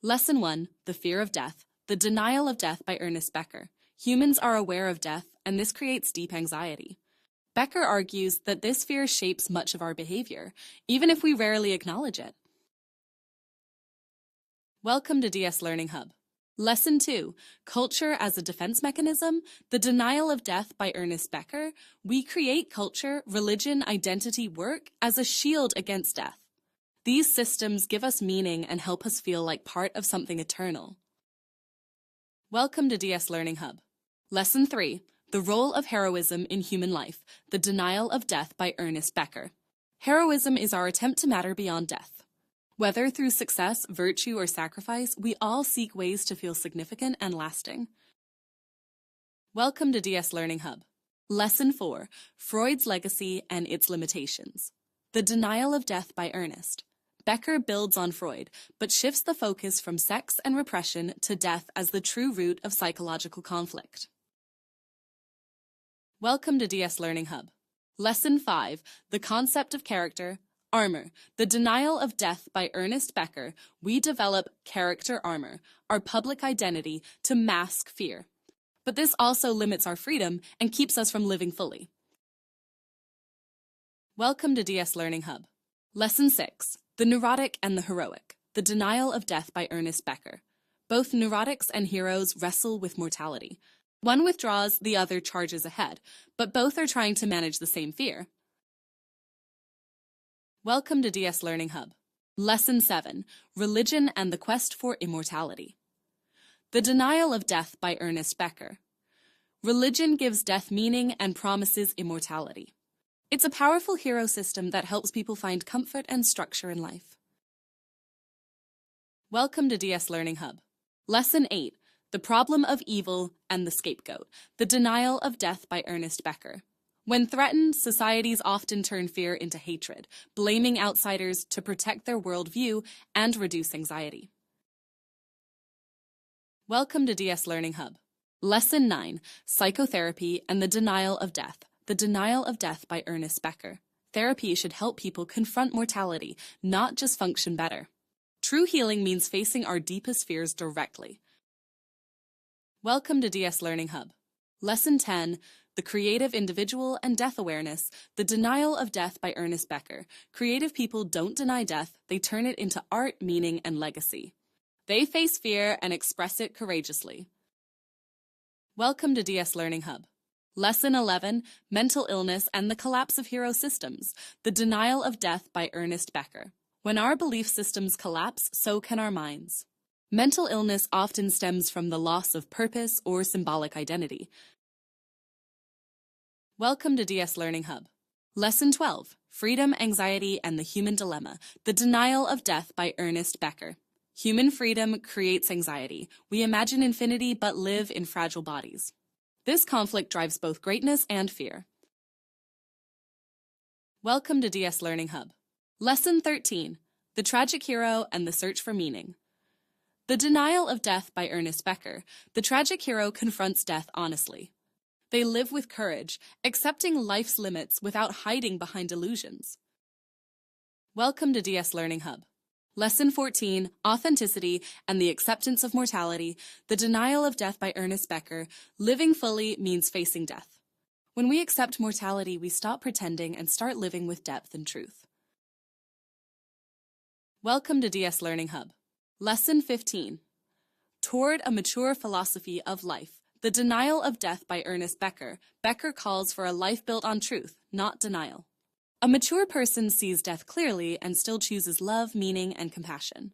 Lesson 1, The Fear of Death, The Denial of Death by Ernest Becker. Humans are aware of death, and this creates deep anxiety. Becker argues that this fear shapes much of our behavior, even if we rarely acknowledge it. Welcome to DS Learning Hub. Lesson 2, Culture as a Defense Mechanism, The Denial of Death by Ernest Becker. We create culture, religion, identity, work as a shield against death. These systems give us meaning and help us feel like part of something eternal. Welcome to DS Learning Hub. Lesson 3, The Role of Heroism in Human Life, The Denial of Death by Ernest Becker. Heroism is our attempt to matter beyond death. Whether through success, virtue, or sacrifice, we all seek ways to feel significant and lasting. Welcome to DS Learning Hub. Lesson 4, Freud's Legacy and Its Limitations. The Denial of Death by Ernest. Becker builds on Freud, but shifts the focus from sex and repression to death as the true root of psychological conflict. Welcome to DS Learning Hub. Lesson 5, The Concept of Character, Armor, The Denial of Death by Ernest Becker. We develop character armor, our public identity, to mask fear. But this also limits our freedom and keeps us from living fully. Welcome to DS Learning Hub. Lesson 6, The Neurotic and the Heroic, The Denial of Death by Ernest Becker. Both neurotics and heroes wrestle with mortality. One withdraws, the other charges ahead, but both are trying to manage the same fear. Welcome to DS Learning Hub. Lesson 7, Religion and the Quest for Immortality. The Denial of Death by Ernest Becker. Religion gives death meaning and promises immortality. It's a powerful hero system that helps people find comfort and structure in life. Welcome to DS Learning Hub. Lesson 8, The Problem of Evil and the Scapegoat, The Denial of Death by Ernest Becker. When threatened, societies often turn fear into hatred, blaming outsiders to protect their worldview and reduce anxiety. Welcome to DS Learning Hub. Lesson 9, Psychotherapy and the Denial of Death, The Denial of Death by Ernest Becker. Therapy should help people confront mortality, not just function better. True healing means facing our deepest fears directly. Welcome to DS Learning Hub. Lesson 10, The Creative Individual and Death Awareness, The Denial of Death by Ernest Becker. Creative people don't deny death, they turn it into art, meaning, and legacy. They face fear and express it courageously. Welcome to DS Learning Hub. Lesson 11, Mental Illness and the Collapse of Hero Systems, The Denial of Death by Ernest Becker. When our belief systems collapse, so can our minds. Mental illness often stems from the loss of purpose or symbolic identity. Welcome to DS Learning Hub. Lesson 12, Freedom, Anxiety, and the Human Dilemma, The Denial of Death by Ernest Becker. Human freedom creates anxiety. We imagine infinity but live in fragile bodies. This conflict drives both greatness and fear. Welcome to DS Learning Hub. Lesson 13, The Tragic Hero and the Search for Meaning. The Denial of Death by Ernest Becker. The tragic hero confronts death honestly. They live with courage, accepting life's limits without hiding behind illusions. Welcome to DS Learning Hub. Lesson 14, Authenticity and the Acceptance of Mortality, The Denial of Death by Ernest Becker. Living fully means facing death. When we accept mortality, we stop pretending and start living with depth and truth. Welcome to DS Learning Hub. Lesson 15, Toward a Mature Philosophy of Life, The Denial of Death by Ernest Becker. Becker calls for a life built on truth, not denial. A mature person sees death clearly and still chooses love, meaning, and compassion.